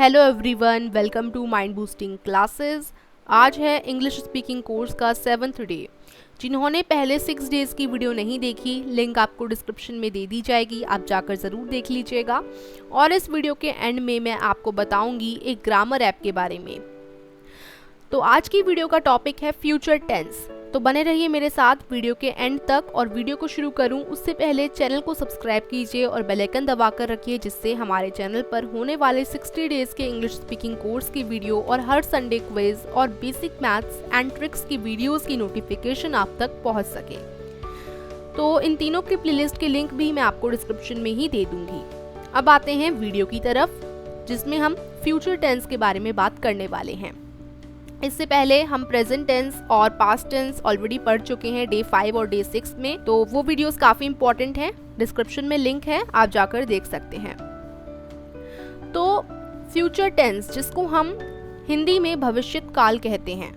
Hello everyone, welcome to mind boosting classes. आज है English speaking course का 7th day. जिन्होंने पहले 6 डेज़ की वीडियो नहीं देखी, लिंक आपको डिस्क्रिप्शन में दे दी जाएगी, आप जाकर ज़रूर देख लीजिएगा। और इस वीडियो के एंड में मैं आपको बताऊंगी एक ग्रामर ऐप के बारे में। तो आज की वीडियो का टॉपिक है फ्यूचर टेंस। तो बने रहिए मेरे साथ वीडियो के एंड तक। और वीडियो को शुरू करूं उससे पहले चैनल को सब्सक्राइब कीजिए और बेल आइकन दबाकर रखिए, जिससे हमारे चैनल पर होने वाले 60 डेज के इंग्लिश स्पीकिंग कोर्स की वीडियो और हर संडे क्विज और बेसिक मैथ्स एंड ट्रिक्स की वीडियोस की नोटिफिकेशन आप तक पहुंच सके। तो इन तीनों की प्लेलिस्ट के लिंक भी मैं आपको डिस्क्रिप्शन में ही दे दूंगी। अब आते हैं वीडियो की तरफ, जिसमें हम फ्यूचर टेंस के बारे में बात करने वाले हैं। इससे पहले हम प्रेजेंट टेंस और पास्ट टेंस ऑलरेडी पढ़ चुके हैं डे 5 और डे 6 में, तो वो वीडियोस काफ़ी इंपॉर्टेंट हैं। डिस्क्रिप्शन में लिंक है, आप जाकर देख सकते हैं। तो फ्यूचर टेंस, जिसको हम हिंदी में भविष्यत काल कहते हैं,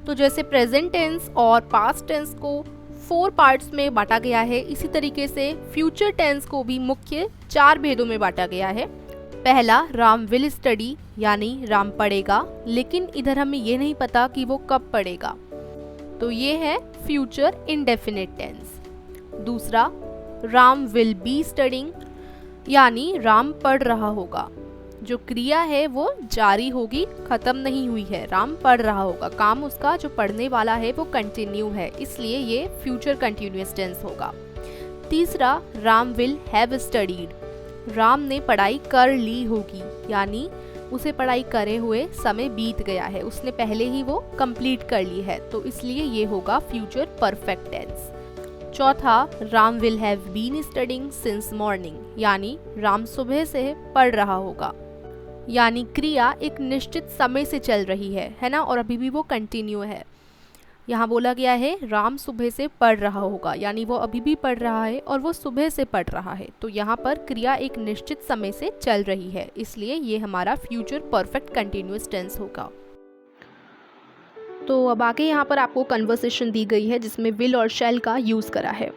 तो जैसे प्रेजेंट टेंस और पास्ट टेंस को 4 पार्ट्स में बांटा गया है, इसी तरीके से फ्यूचर टेंस को भी मुख्य 4 भेदों में बांटा गया है। पहला, राम विल स्टडी, यानी राम पढ़ेगा, लेकिन इधर हमें ये नहीं पता कि वो कब पढ़ेगा, तो ये है फ्यूचर इंडेफिनिट टेंस। दूसरा, राम विल बी स्टडिंग, यानी राम पढ़ रहा होगा, जो क्रिया है वो जारी होगी, खत्म नहीं हुई है, राम पढ़ रहा होगा, काम उसका जो पढ़ने वाला है वो कंटिन्यू है, इसलिए ये फ्यूचर कंटिन्यूअस टेंस होगा। तीसरा, Ram will have studied, Ram ने पढ़ाई कर ली होगी, यानी उसे पढ़ाई करे हुए समय बीत गया है, उसने पहले ही वो कंप्लीट कर ली है, तो इसलिए ये होगा फ्यूचर परफेक्ट टेंस। चौथा, Ram will have been studying since morning, यानी राम सुबह से पढ़ रहा होगा, यानी क्रिया एक निश्चित समय से चल रही है ना, और अभी भी वो कंटिन्यू है। यहाँ बोला गया है राम सुबह से पढ़ रहा होगा, यानी वो अभी भी पढ़ रहा है और वो सुबह से पढ़ रहा है, तो यहाँ पर क्रिया एक निश्चित समय से चल रही है, इसलिए ये हमारा फ्यूचर परफेक्ट कंटिन्यूअस टेंस होगा। तो अब आगे यहाँ पर आपको कन्वर्सेशन दी गई है जिसमें विल और शैल का यूज़ करा है।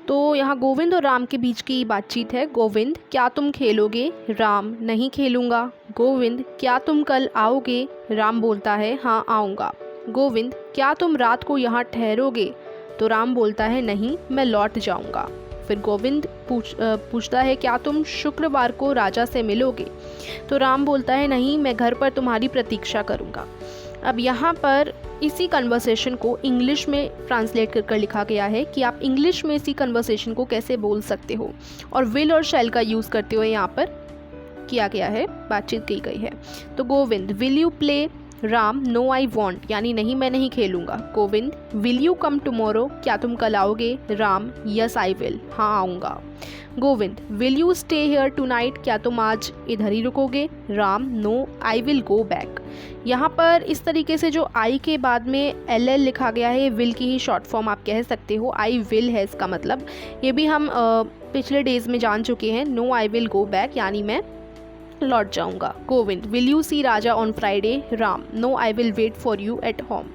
तो यहाँ गोविंद और राम के बीच की बातचीत है। गोविंद, क्या तुम खेलोगे? राम, नहीं खेलूँगा। गोविंद, क्या तुम कल आओगे? राम बोलता है, हाँ आऊँगा। गोविंद, क्या तुम रात को यहाँ ठहरोगे? तो राम बोलता है, नहीं, मैं लौट जाऊँगा। फिर गोविंद पूछता है, क्या तुम शुक्रवार को राजा से मिलोगे? तो राम बोलता है, नहीं, मैं घर पर तुम्हारी प्रतीक्षा करूँगा। अब यहाँ पर इसी कन्वर्सेशन को इंग्लिश में ट्रांसलेट कर लिखा गया है कि आप इंग्लिश में इसी कन्वर्सेशन को कैसे बोल सकते हो, और विल और शैल का यूज़ करते हुए यहाँ पर किया गया है, बातचीत की गई है। तो Govind, will you play? Ram, no I won't, यानी नहीं, मैं नहीं खेलूँगा। Govind, will you come tomorrow? क्या तुम कल आओगे? राम, यस आई विल, हाँ आऊँगा। Govind, will you stay here tonight? क्या तुम आज इधर ही रुकोगे? Ram, no I will go back. यहाँ पर इस तरीके से जो आई के बाद में एल एल लिखा गया है, ये विल की ही शॉर्ट फॉर्म आप कह सकते हो, आई विल है इसका मतलब। ये भी हम पिछले डेज में जान चुके हैं, no I will go back, यानी मैं लौट जाऊंगा। Govind, will you see Raja on Friday? Ram, no I will wait for you at home.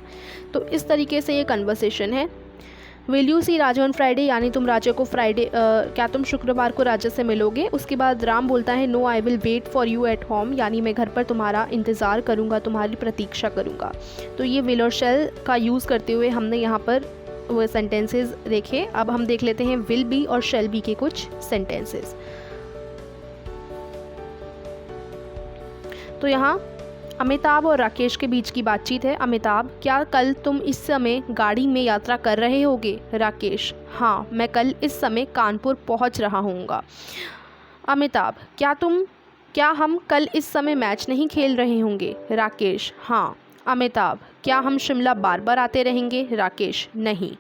तो इस तरीके से ये कन्वर्सेशन है। Will you see Raja on Friday, यानी तुम राजा को क्या तुम शुक्रवार को राजा से मिलोगे? उसके बाद राम बोलता है, no I will wait for you at home, यानी मैं घर पर तुम्हारा इंतज़ार करूँगा, तुम्हारी प्रतीक्षा करूँगा। तो ये विल और शैल का यूज़ करते हुए हमने यहाँ पर वो सेंटेंसेस देखे। अब हम देख लेते हैं विल बी और शैल बी के कुछ सेंटेंसेस। तो यहाँ अमिताभ और राकेश के बीच की बातचीत है। अमिताभ, क्या कल तुम इस समय गाड़ी में यात्रा कर रहे होगे? राकेश, हाँ, मैं कल इस समय कानपुर पहुँच रहा हूँगा। अमिताभ, क्या हम कल इस समय मैच नहीं खेल रहे होंगे? राकेश, हाँ। अमिताभ, क्या हम शिमला बार बार आते रहेंगे? राकेश, नहीं।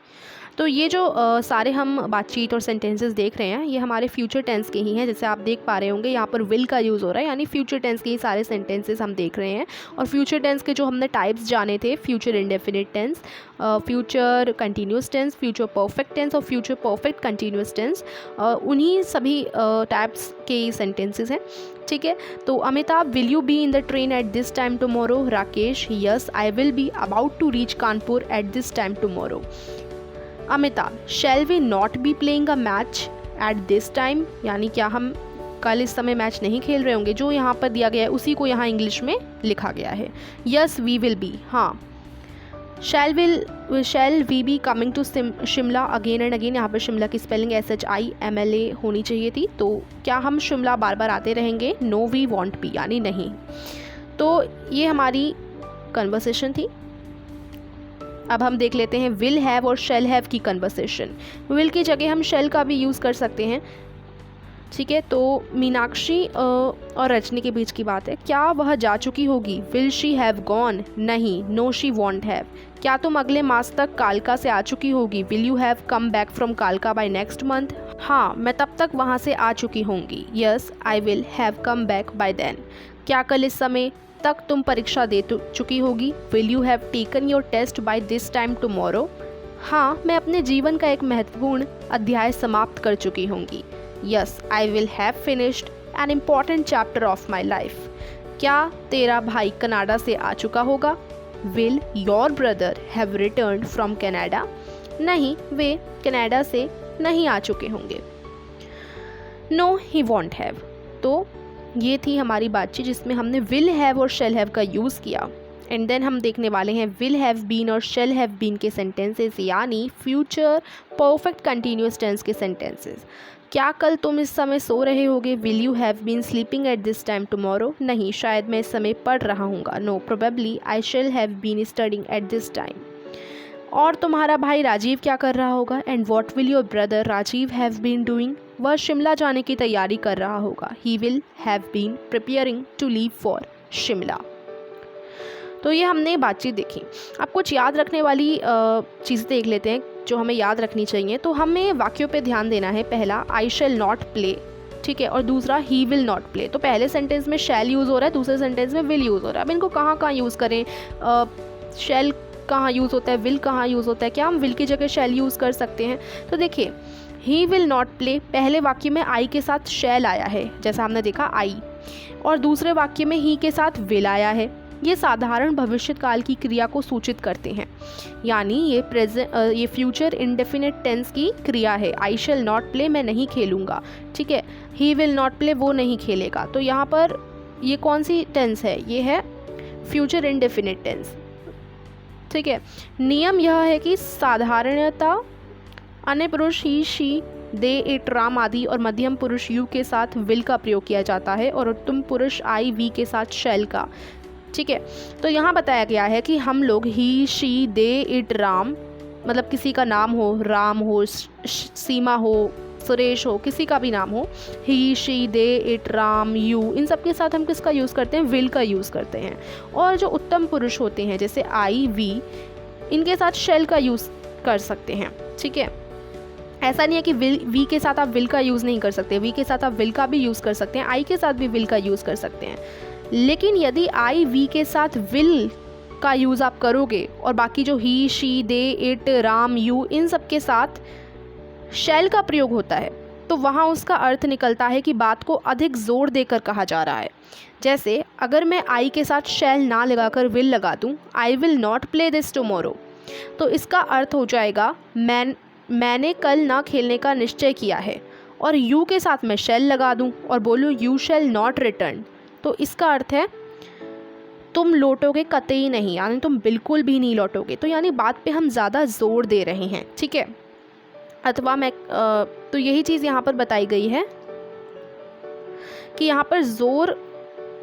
तो ये जो सारे हम बातचीत और सेंटेंसेस देख रहे हैं, ये हमारे फ्यूचर टेंस के ही हैं। जैसे आप देख पा रहे होंगे यहाँ पर विल का यूज़ हो रहा है, यानी फ्यूचर टेंस के ही सारे सेंटेंसेस हम देख रहे हैं। और फ्यूचर टेंस के जो हमने टाइप्स जाने थे, future indefinite tense, future continuous tense, future perfect tense और फ्यूचर परफेक्ट कंटिन्यूस टेंस, उन्हीं सभी टाइप्स के सेंटेंसेस हैं। ठीक है, तो Amitabh, will you be in the train at this time tomorrow? Rakesh, yes, I will be about to reach Kanpur at this time tomorrow. Amitabh, shall we not be playing a match at this time, यानी क्या हम कल इस समय match नहीं खेल रहे होंगे, जो यहाँ पर दिया गया है उसी को यहाँ इंग्लिश में लिखा गया है। यस वी विल बी, हाँ। Shall we be coming to Shimla again and again, यहाँ पर शिमला की स्पेलिंग SHIMLA होनी चाहिए थी। तो क्या हम शिमला बार बार आते रहेंगे? नो वी वॉन्ट बी, यानी नहीं। तो ये हमारी कन्वर्सेशन थी। अब हम देख लेते हैं विल हैव और शैल हैव की कन्वर्सेशन। विल की जगह हम शैल का भी यूज़ कर सकते हैं, ठीक है। तो मीनाक्षी और रजनी के बीच की बात है, क्या वह जा चुकी होगी? Will she have gone? नहीं, नो शी वॉन्ट हैव। क्या तुम अगले मास तक कालका से आ चुकी होगी? Will you have come back from कालका बाय नेक्स्ट मंथ? हाँ, मैं तब तक वहाँ से आ चुकी होंगी। Yes I will have come back by then. क्या कल इस समय तक तुम परीक्षा दे चुकी होगी? Will you have taken your test by this time tomorrow? हाँ, मैं अपने जीवन का एक महत्वपूर्ण अध्याय समाप्त कर चुकी होंगी। Yes I will have finished an important chapter of my life. क्या तेरा भाई कनाडा से आ चुका होगा? Will your brother have returned from Canada? नहीं, वे कनाडा से नहीं आ चुके होंगे। No he won't have. तो ये थी हमारी बातचीत जिसमें हमने विल हैव और शैल हैव का यूज़ किया। एंड देन हम देखने वाले हैं विल हैव बीन और शैल हैव बीन के सेंटेंसेस, यानी फ्यूचर परफेक्ट कंटिन्यूअस टेंस के सेंटेंसेस। क्या कल तुम इस समय सो रहे होगे? Will you have been sleeping at this time tomorrow? नहीं, शायद मैं इस समय पढ़ रहा हूँगा। No, probably I shall have been studying at this time. और तुम्हारा भाई राजीव क्या कर रहा होगा? And what will your brother Rajiv have been doing? वह शिमला जाने की तैयारी कर रहा होगा। He will have been preparing to leave for Shimla. तो ये हमने बातचीत देखी। अब कुछ याद रखने वाली चीज़ें देख लेते हैं जो हमें याद रखनी चाहिए। तो हमें वाक्यों पे ध्यान देना है। पहला, आई शैल नॉट प्ले, ठीक है, और दूसरा ही विल नॉट प्ले। तो पहले सेंटेंस में शैल यूज़ हो रहा है, दूसरे सेंटेंस में विल यूज़ हो रहा है। अब इनको कहाँ कहाँ यूज़ करें? शैल कहाँ यूज़ होता है, विल कहाँ यूज़ होता है? क्या हम विल की जगह शैल यूज़ कर सकते हैं? तो देखिए, ही विल नॉट प्ले, पहले वाक्य में आई के साथ शैल आया है, जैसा हमने देखा आई, और दूसरे वाक्य में ही के साथ विल आया है। ये साधारण भविष्यकाल की क्रिया को सूचित करते हैं, यानी ये फ्यूचर इंडेफिनिट टेंस की क्रिया है। आई शैल नॉट प्ले, मैं नहीं खेलूँगा, ठीक है। ही विल नॉट प्ले, वो नहीं खेलेगा। तो यहाँ पर ये कौन सी टेंस है? ये है फ्यूचर इंडेफिनिट टेंस, ठीक है। नियम यह है कि साधारणतः अन्य पुरुष ही, शी, दे, इट, राम आदि और मध्यम पुरुष यू के साथ विल का प्रयोग किया जाता है और उत्तम पुरुष आई, वी के साथ शैल का, ठीक है। तो यहाँ बताया गया है कि हम लोग ही, शी, दे, इट, राम, मतलब किसी का नाम हो, राम हो, सीमा हो, सुरेश हो, किसी का भी नाम हो, he, she, they, it, Ram, you, इन सब के साथ हम किसका यूज़ करते हैं? विल का यूज़ करते हैं। और जो उत्तम पुरुष होते हैं जैसे आई, वी, इनके साथ शैल का यूज़ कर सकते हैं, ठीक है। ऐसा नहीं है कि वी के साथ आप विल का यूज़ नहीं कर सकते, वी के साथ आप विल का भी यूज़ कर सकते हैं, आई के साथ भी विल का यूज़ कर सकते हैं। लेकिन यदि आई, वी के साथ विल का यूज़ आप करोगे और बाकी जो he, she, they, it, Ram, you, इन सब के साथ शैल का प्रयोग होता है, तो वहाँ उसका अर्थ निकलता है कि बात को अधिक जोर देकर कहा जा रहा है। जैसे अगर मैं आई के साथ शैल ना लगाकर विल लगा दूँ, I will not play this tomorrow, तो इसका अर्थ हो जाएगा मैंने कल ना खेलने का निश्चय किया है। और यू के साथ मैं शैल लगा दूं और बोलूं यू शैल नॉट रिटर्न, तो इसका अर्थ है तुम लौटोगे कतई नहीं, यानी तुम बिल्कुल भी नहीं लौटोगे। तो यानी बात पे हम ज़्यादा जोर दे रहे हैं, ठीक है। अथवा तो यही चीज़ यहाँ पर बताई गई है कि यहाँ पर जोर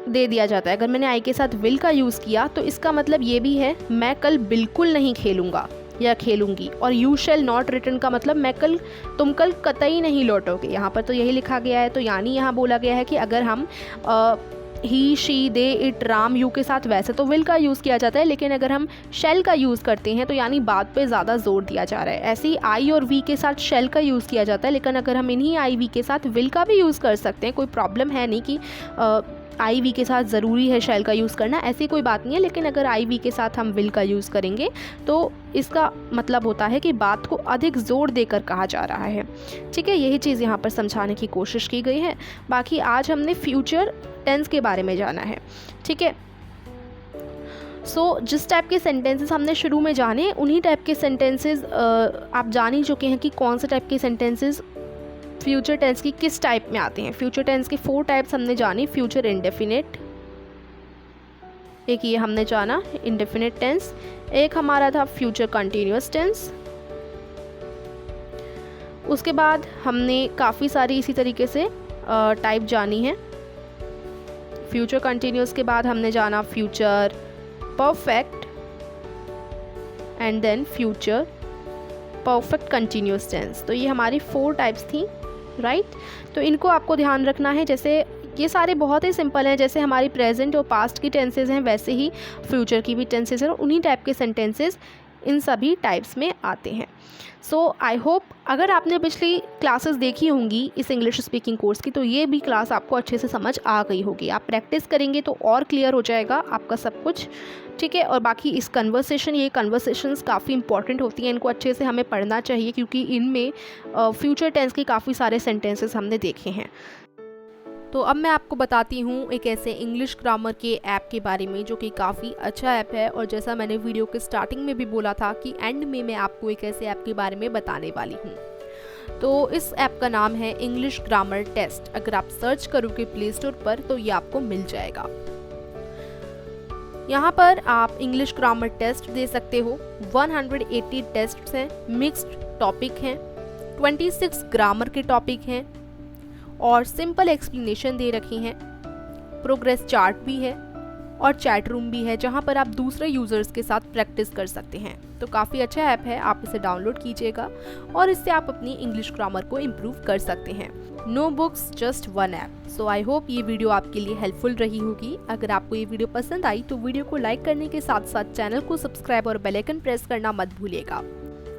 दे दिया जाता है। अगर मैंने आई के साथ विल का यूज़ किया तो इसका मतलब ये भी है मैं कल बिल्कुल नहीं खेलूँगा या खेलूँगी। और यू शैल नॉट रिटर्न का मतलब तुम कल कतई नहीं लौटोगे, यहाँ पर तो यही लिखा गया है। तो यानी यहाँ बोला गया है कि अगर हम he, she, they, it, Ram, you के साथ वैसे तो विल का यूज़ किया जाता है, लेकिन अगर हम शैल का यूज़ करते हैं तो यानी बात पे ज़्यादा जोर दिया जा रहा है। ऐसे ही आई और वी के साथ शैल का यूज़ किया जाता है, लेकिन अगर हम इन्हीं आई, वी के साथ विल का भी यूज़ कर सकते हैं, कोई प्रॉब्लम है नहीं कि आई, वी के साथ ज़रूरी है शैल का यूज़ करना, ऐसी कोई बात नहीं है। लेकिन अगर आई, वी के साथ हम विल का यूज़ करेंगे तो इसका मतलब होता है कि बात को अधिक जोर देकर कहा जा रहा है, ठीक है। यही चीज़ यहाँ पर समझाने की कोशिश की गई है। बाकी आज हमने फ्यूचर टेंस के बारे में जाना है, ठीक है। जिस टाइप के सेंटेंसेस हमने शुरू में जाने, उन्हीं टाइप के सेंटेंसेस आप जान ही चुके हैं कि कौन से टाइप के सेंटेंसेस फ्यूचर टेंस की किस टाइप में आते हैं। फ्यूचर टेंस के 4 टाइप्स हमने जानी। फ्यूचर इंडेफिनिट, एक ये हमने जाना इंडेफिनिट टेंस, एक हमारा था फ्यूचर कंटिन्यूअस टेंस। उसके बाद हमने काफ़ी सारी इसी तरीके से टाइप जानी है। फ्यूचर कंटिन्यूअस के बाद हमने जाना future perfect and then future perfect continuous tense. तो ये हमारी 4 टाइप्स थी, राइट। तो इनको आपको ध्यान रखना है। जैसे ये सारे बहुत ही सिंपल हैं, जैसे हमारी प्रेजेंट और पास्ट की टेंसेज हैं वैसे ही फ्यूचर की भी टेंसेज हैं और उन्हीं टाइप के सेंटेंसेस इन सभी टाइप्स में आते हैं। सो आई होप अगर आपने पिछली क्लासेस देखी होंगी इस इंग्लिश स्पीकिंग कोर्स की तो ये भी क्लास आपको अच्छे से समझ आ गई होगी। आप प्रैक्टिस करेंगे तो और क्लियर हो जाएगा आपका सब कुछ, ठीक है। और बाकी इस ये कन्वर्सेशंस काफ़ी इंपॉर्टेंट होती हैं, इनको अच्छे से हमें पढ़ना चाहिए क्योंकि इनमें फ्यूचर टेंस के काफ़ी सारे सेंटेंसेस हमने देखे हैं। तो अब मैं आपको बताती हूँ एक ऐसे इंग्लिश ग्रामर के ऐप के बारे में जो कि काफ़ी अच्छा ऐप है। और जैसा मैंने वीडियो के स्टार्टिंग में भी बोला था कि एंड में मैं आपको एक ऐसे ऐप के बारे में बताने वाली हूँ। तो इस ऐप का नाम है इंग्लिश ग्रामर टेस्ट। अगर आप सर्च करोगे प्ले स्टोर पर तो ये आपको मिल जाएगा। यहाँ पर आप इंग्लिश ग्रामर टेस्ट दे सकते हो। 180 टेस्ट हैं, मिक्स्ड टॉपिक हैं, 26 ग्रामर के टॉपिक हैं और सिंपल एक्सप्लेनेशन दे रखी हैं। प्रोग्रेस चार्ट भी है और चैट रूम भी है जहाँ पर आप दूसरे यूज़र्स के साथ प्रैक्टिस कर सकते हैं। तो काफ़ी अच्छा ऐप है, आप इसे डाउनलोड कीजिएगा और इससे आप अपनी इंग्लिश ग्रामर को इम्प्रूव कर सकते हैं। No books just one app. So I hope ये वीडियो आपके लिए हेल्पफुल रही होगी। अगर आपको ये वीडियो पसंद आई तो वीडियो को लाइक करने के साथ साथ चैनल को सब्सक्राइब और बेल आइकन प्रेस करना मत भूलिएगा।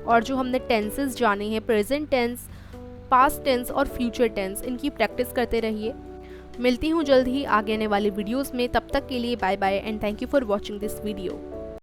और जो हमने टेंसेस जाने हैं, प्रेजेंट टेंस, पास्ट टेंस और फ्यूचर टेंस, इनकी प्रैक्टिस करते रहिए। मिलती हूँ जल्द ही आगे आने वाले वीडियोस में। तब तक के लिए bye bye and thank you for watching this video.